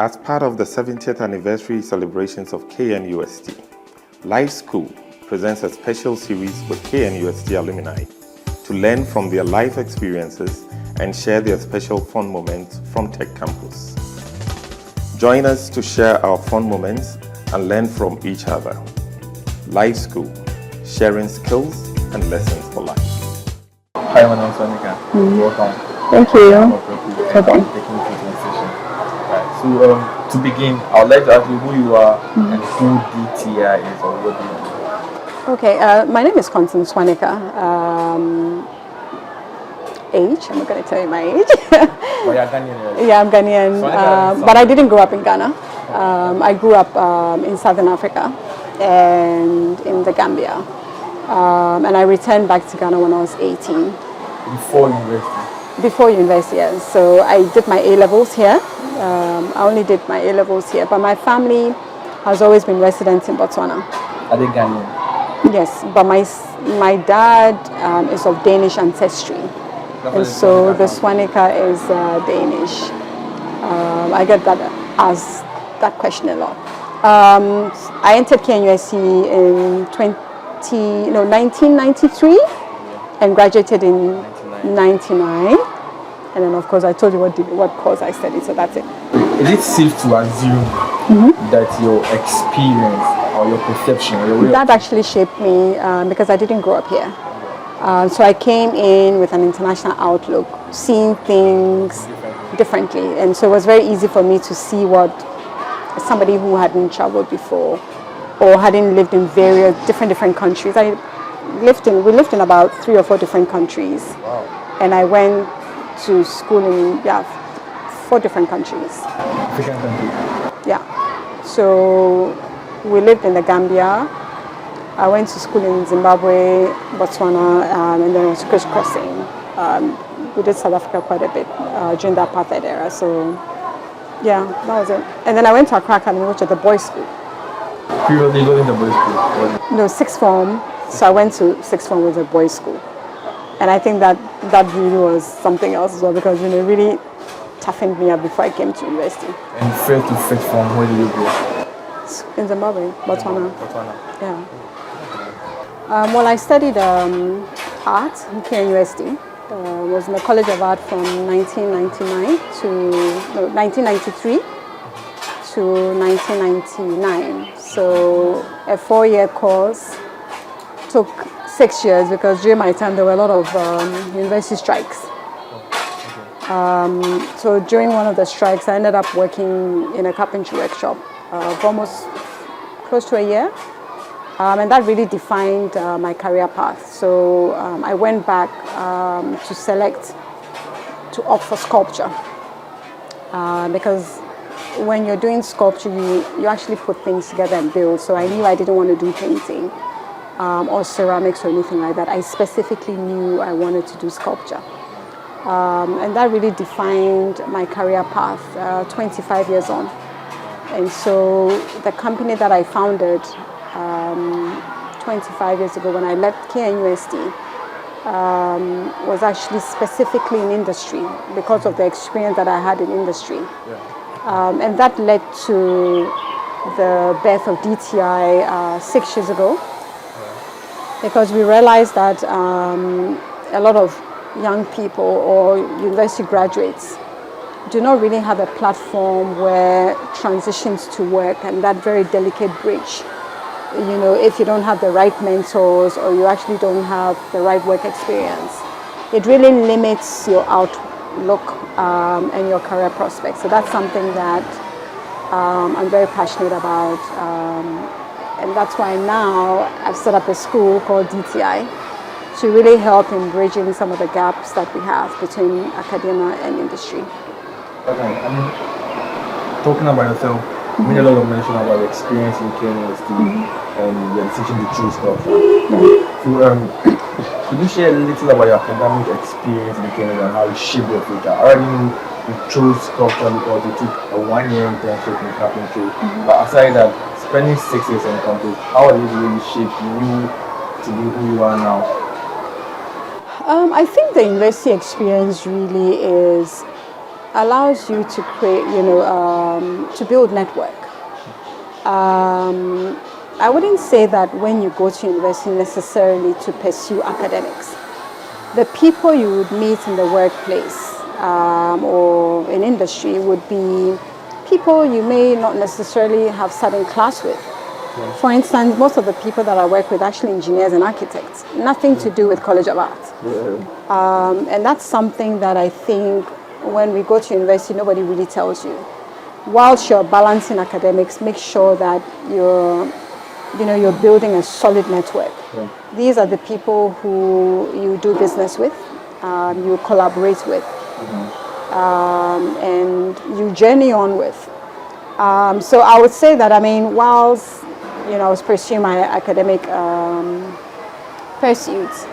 As part of the 70th anniversary celebrations of KNUST, Life School presents a special series with KNUST alumni to learn from their life experiences and share their special fun moments from Tech Campus. Join us to share our fun moments and learn from each other. Life School, sharing skills and lessons for life. Hi, my name is Swaniker. Welcome. Thank you. Okay. So to begin, I would like to ask you who you are and who DTI is or what do you do? Okay, my name is Constance Swaniker. Age, I'm not going to tell you my age. But you're Ghanaian, right? Yeah, I'm Ghanaian, but I didn't grow up in Ghana. I grew up in Southern Africa and in the Gambia. And I returned back to Ghana when I was 18. Before university? Before university, yes. So I did my A-levels here. I only did my A-levels here, but my family has always been resident in Botswana. Are they Ghanaian? Yes, but my dad is of Danish ancestry. And so the Swaniker is Danish. I get asked that question a lot. I entered KNUST in 1993 and graduated in 99. And then, of course, I told you what course I studied, so that's it. Is it safe to assume that your experience or your perception or your that actually shaped me because I didn't grow up here. So I came in with an international outlook, seeing things differently. And so it was very easy for me to see what somebody who hadn't traveled before or hadn't lived in various different countries. We lived in about 3 or 4 different countries. Wow. And I went to school in 4 different countries. Different countries? Yeah. So we lived in the Gambia. I went to school in Zimbabwe, Botswana, and then I was crisscrossing. We did South Africa quite a bit during the apartheid era. So yeah, that was it. And then I went to Accra Academy, which is the boys' school. Previously, going to boys' school? No, sixth form. So I went to sixth form with a boys' school. And I think that really was something else as well because it really toughened me up before I came to university. And first to sixth form, where did you go? In Zimbabwe, Botswana. Yeah. Well, I studied art in KNUST. Was in the College of Art from 1993 to 1999. So a 4-year course. Took 6 years because during my time there were a lot of university strikes. So during one of the strikes, I ended up working in a carpentry workshop for almost close to a year. And that really defined my career path. So I went back to opt for sculpture. Because when you're doing sculpture, you actually put things together and build. So I knew I didn't want to do painting or ceramics or anything like that. I specifically knew I wanted to do sculpture. And that really defined my career path 25 years on. And so the company that I founded 25 years ago when I left KNUST was actually specifically in industry because of the experience that I had in industry. And that led to the birth of DTI 6 years ago because we realized that a lot of young people or university graduates do not really have a platform where transitions to work and that very delicate bridge. You know, if you don't have the right mentors or you actually don't have the right work experience, it really limits your outlook and your career prospects. So that's something that I'm very passionate about. And that's why now I've set up a school called DTI to really help in bridging some of the gaps that we have between academia and industry. Okay, I mean, talking about yourself, you made a lot of mention about the experience in KNUST and your decision to choose sculpture. So, could you share a little about your academic experience in KNUST and how it shaped your future? I already knew you chose sculpture because you took a 1-year internship in carpentry. But aside that, spending 6 years on campus, how did it really shape you to be who you are now? I think the university experience really is allows you to create, to build network. I wouldn't say that when you go to university necessarily to pursue academics. The people you would meet in the workplace or in industry would be people you may not necessarily have sat in class with. Yeah. For instance, most of the people that I work with are actually engineers and architects, nothing to do with College of Art. Yeah. And that's something that I think when we go to university, nobody really tells you. Whilst you're balancing academics, make sure that you're building a solid network. Yeah. These are the people who you do business with, you collaborate with, and you journey on with. So I would say that, whilst I was pursuing my academic pursuits,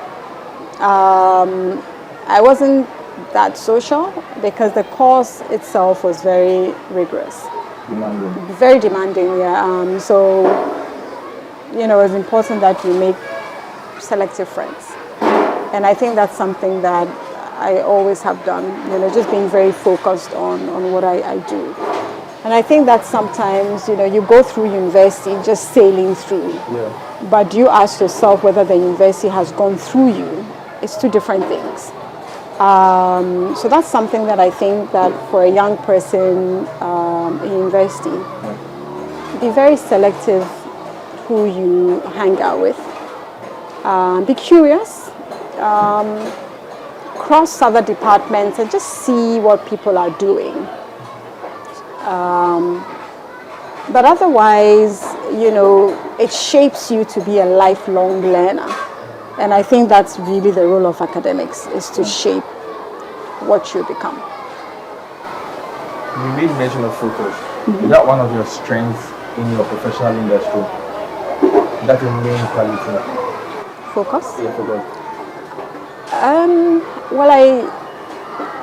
I wasn't that social because the course itself was very rigorous. Demanding. Very demanding, yeah. So, it's important that you make selective friends. And I think that's something that I always have done, just being very focused on what I do. And I think that sometimes, you go through university just sailing through. Yeah. But you ask yourself whether the university has gone through you. It's two different things. So that's something that I think that for a young person in university, be very selective who you hang out with. Be curious. Cross other departments and just see what people are doing. But otherwise, it shapes you to be a lifelong learner. And I think that's really the role of academics, is to shape what you become. You made mention of focus. Is that one of your strengths in your professional industry? That's your main quality? Focus? Yeah, focus. Well, I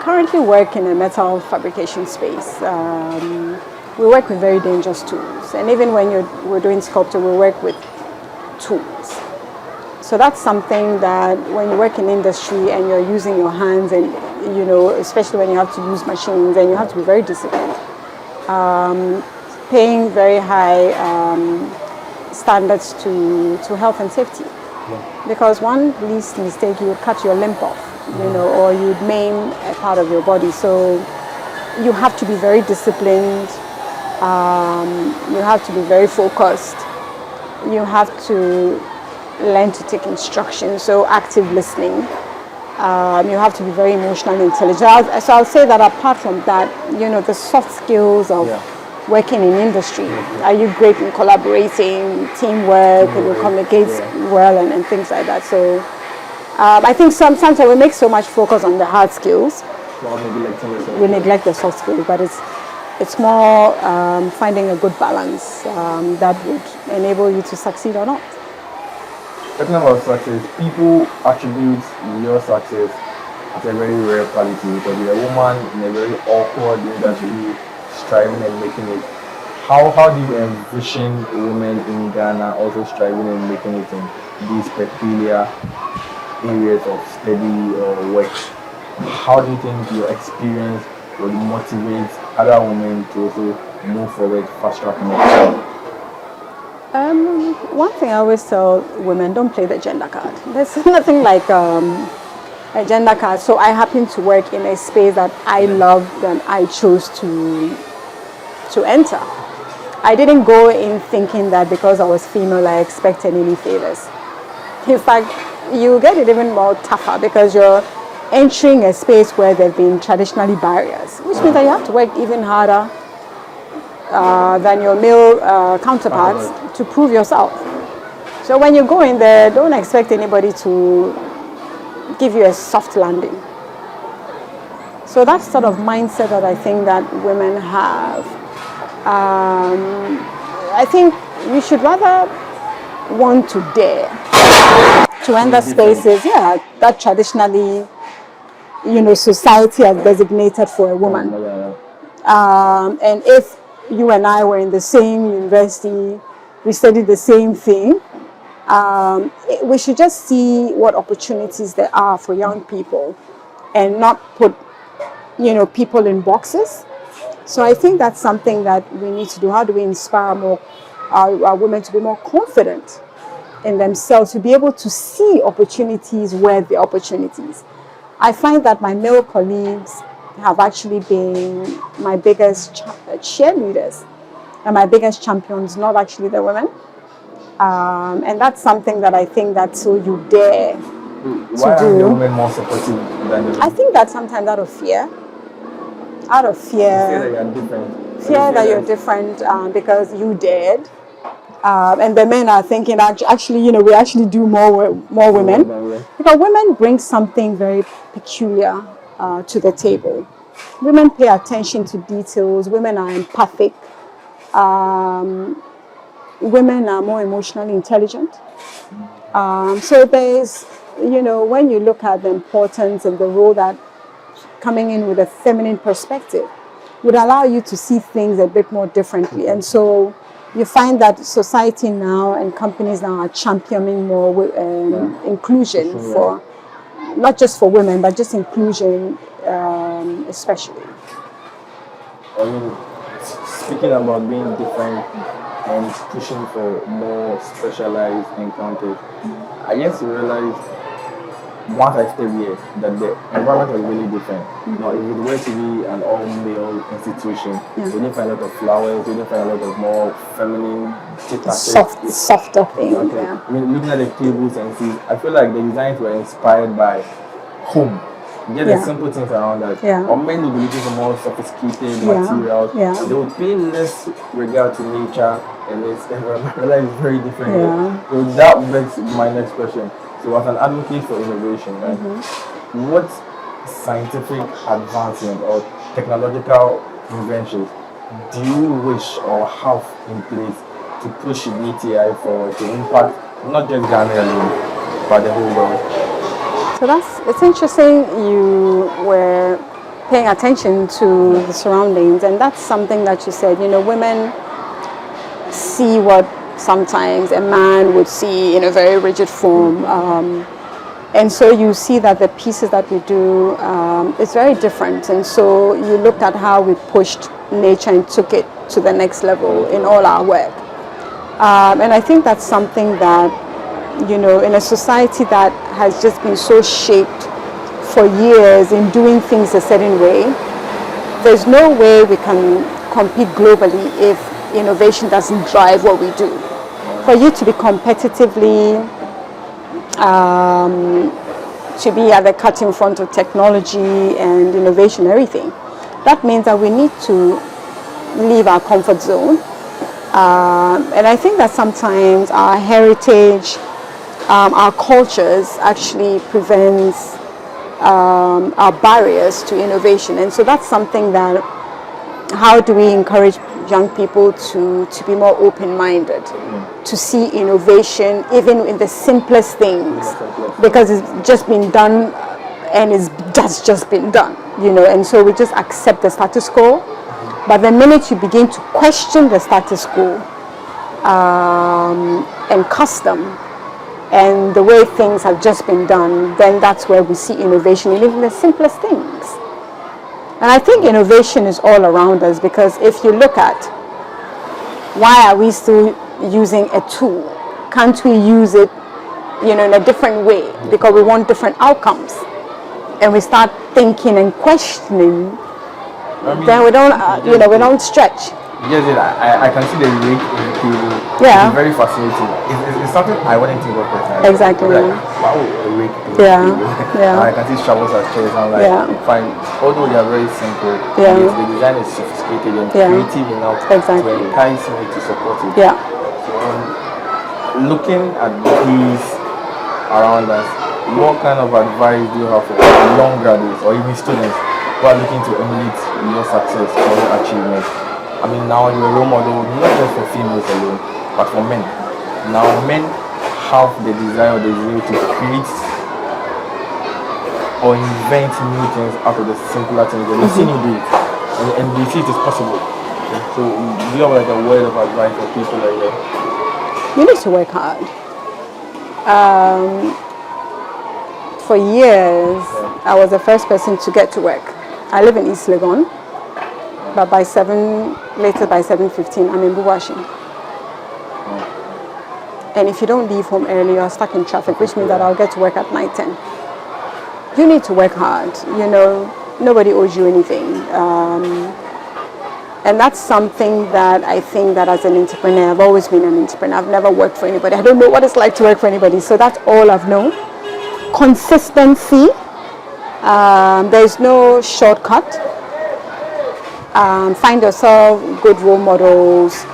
currently work in a metal fabrication space. We work with very dangerous tools. And even when we're doing sculpture, we work with tools. So that's something that when you work in industry and you're using your hands and, especially when you have to use machines and you have to be very disciplined. Paying very high standards to health and safety. Yeah. Because one least mistake, you would cut your limb off, or you'd maim a part of your body. So you have to be very disciplined. You have to be very focused. You have to learn to take instructions, so active listening. You have to be very emotionally intelligent. So I'll say that apart from that, the soft skills of working in industry, are you great in collaborating, teamwork, and you communicate well and things like that. So I think sometimes we make so much focus on the hard skills, we neglect the soft skills, but it's more finding a good balance that would enable you to succeed or not. Talking about success, people attribute your success as a very rare quality because you're a woman in a very awkward industry, striving and making it. How do you envision women in Ghana also striving and making it in these peculiar areas of study or work? How do you think your experience would motivate other women to also move forward, fast tracking it? One thing I always tell women, don't play the gender card. There's nothing like a gender card. So I happen to work in a space that I loved and I chose to enter. I didn't go in thinking that because I was female I expected any favors. In fact, you get it even more tougher because you're entering a space where there have been traditionally barriers, which means that you have to work even harder than your male counterparts to prove yourself. So when you go in there, don't expect anybody to give you a soft landing. So that's sort of mindset that I think that women have. I think we should rather want to dare to enter spaces, that traditionally, society has designated for a woman. And if you and I were in the same university, we studied the same thing, we should just see what opportunities there are for young people and not put people in boxes. So I think that's something that we need to do. How do we inspire more our women to be more confident in themselves, to be able to see opportunities where the opportunities? I find that my male colleagues have actually been my biggest cheerleaders and my biggest champions, not actually the women. And that's something that I think that so you dare Why to are the do. women more supportive than the men? I think that sometimes out of fear. Out of Fear that fear. you are different. Fear that you're different because you dared. And the men are thinking actually, we actually do more women. Because women bring something very peculiar to the table. Women pay attention to details. Women are empathic. Women are more emotionally intelligent. So there's, when you look at the importance and the role that coming in with a feminine perspective would allow you to see things a bit more differently. And so you find that society now and companies now are championing more inclusion for, not just for women, but just inclusion especially. I mean, speaking about being different and pushing for more specialized encounters, I guess you realize once I stayed here that the environment was really different. Now, if it were to be an all-male institution, you didn't find a lot of flowers, you didn't find a lot of more feminine, softer things. Okay. Yeah. I mean, looking at the tables and see, I feel like the designs were inspired by home. Just the simple things around that. Yeah. Or men would be looking for more sophisticated materials. Yeah. They would pay less regard to nature and its environment. It's very different. Yeah. So that begs my next question. So as an advocate for innovation, right, what scientific advancement or technological inventions do you wish or have in place to push DTI forward to impact not just Ghana alone, but the whole world? So it's interesting you were paying attention to the surroundings, and that's something that you said, women see what sometimes a man would see in a very rigid form. And so you see that the pieces that we do is very different. And so you looked at how we pushed nature and took it to the next level in all our work. And I think that's something that, in a society that has just been so shaped for years in doing things a certain way, there's no way we can compete globally if innovation doesn't drive what we do. For you to be competitively, to be at the cutting front of technology and innovation, everything, that means that we need to leave our comfort zone. And I think that sometimes our heritage, our cultures actually prevents our barriers to innovation. And so that's something that, how do we encourage young people to be more open-minded, to see innovation even in the simplest things, because it's just been done and that's just been done, and so we just accept the status quo. But the minute you begin to question the status quo and custom and the way things have just been done, then that's where we see innovation in even the simplest things. And I think innovation is all around us, because if you look at why are we still using a tool, can't we use it in a different way, because we want different outcomes, and we start thinking and questioning, then we don't we don't stretch. Yes, I can see the rate in the table. Yeah. It's very fascinating. It's something I wouldn't think of personally. Exactly. Like, wow, a rake in the table. Yeah. I can see shovels as chairs. I'm like, fine. Although they are very simple, the design is sophisticated and creative enough to entice me to support it. Yeah. So, looking at these around us, what kind of advice do you have for young graduates or even students who are looking to emulate your success or your achievements? I mean, now you're a role model, not just for females alone, but for men. Now, men have the desire or the zeal to create or invent new things out of the simpler things. They've seen you do it, and they see it is possible. So, do you have like a word of advice for people like that? You need to work hard. For years, I was the first person to get to work I live in East Legon, but later by 7:15, I'm in Buwashi. And if you don't leave home early, you're stuck in traffic, which means that I'll get to work at 9:10. You need to work hard. You know, nobody owes you anything. And that's something that I think that as an entrepreneur, I've always been an entrepreneur. I've never worked for anybody. I don't know what it's like to work for anybody. So that's all I've known. Consistency. There's no shortcut. Find yourself good role models.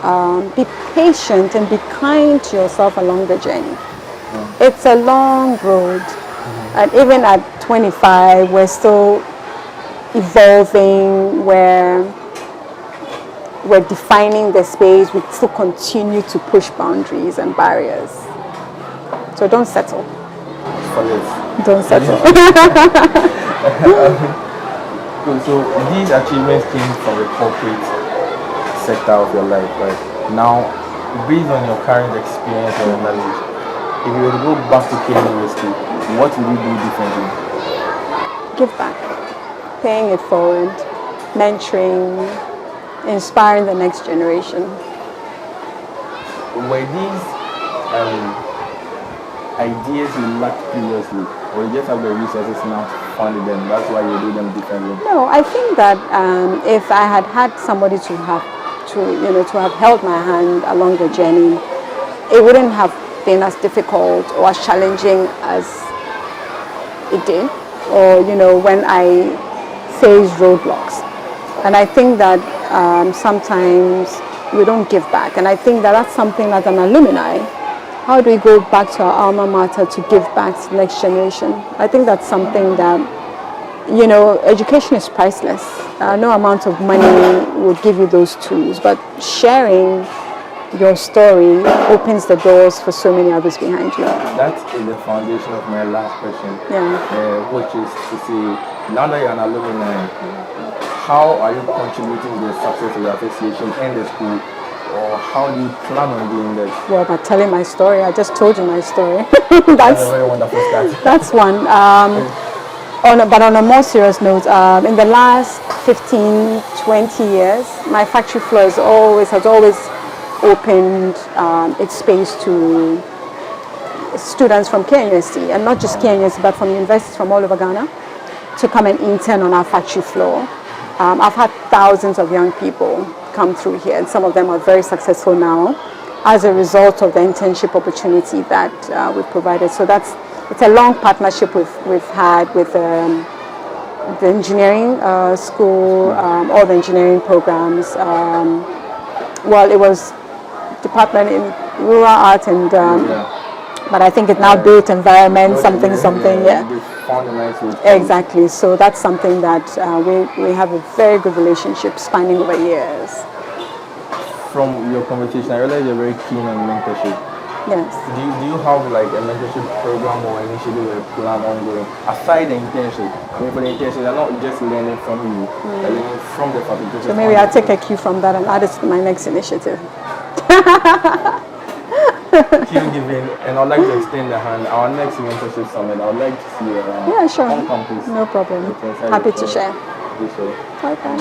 Be patient and be kind to yourself along the journey. It's a long road. And even at 25, we're still evolving, we're defining the space, we still continue to push boundaries and barriers. So don't settle. Don't settle. So these achievements came from the corporate sector of your life, right? Now, based on your current experience and your knowledge, if you were to go back to KNUST, what would you do differently? Give back. Paying it forward. Mentoring. Inspiring the next generation. Were these ideas you lacked previously, or you just have the resources now to fund them? That's why you do them differently. No, I think that if I had had somebody to have held my hand along the journey, it wouldn't have been as difficult or as challenging as it did, or when I faced roadblocks. And I think that sometimes we don't give back, and I think that that's something as an alumni. How do we go back to our alma mater to give back to the next generation? I think that's something that, education is priceless. No amount of money would give you those tools, but sharing your story opens the doors for so many others behind you. That is the foundation of my last question, which is to say, now that you're an alumni, how are you contributing to the success of the association and the school? Or how do you plan on doing that? Well, by telling my story. I just told you my story. That's a very wonderful start. That's one. But on a more serious note, in the last 15, 20 years, my factory floor has always opened its space to students from KNUST, and not just KNUST, but from universities from all over Ghana, to come and intern on our factory floor. I've had thousands of young people come through here, and some of them are very successful now as a result of the internship opportunity that we've provided. So it's a long partnership we've had with the engineering school, all the engineering programs. Well, it was department in rural art and but I think it now built environment, something, yeah. Exactly. So that's something that we have a very good relationship spanning over years. From your conversation, I realize you're very keen on mentorship. Yes. Do you have like a mentorship program or initiative or plan ongoing aside the internship? I mean, for the internship, they're not just learning from you, they're learning from the faculty. So maybe I'll take a cue from that and add it to my next initiative. Keep giving, and I'd like to extend the hand. Our next mentorship summit, I would like to see you around. Yeah, sure. On campus. No problem. Happy to share. Okay.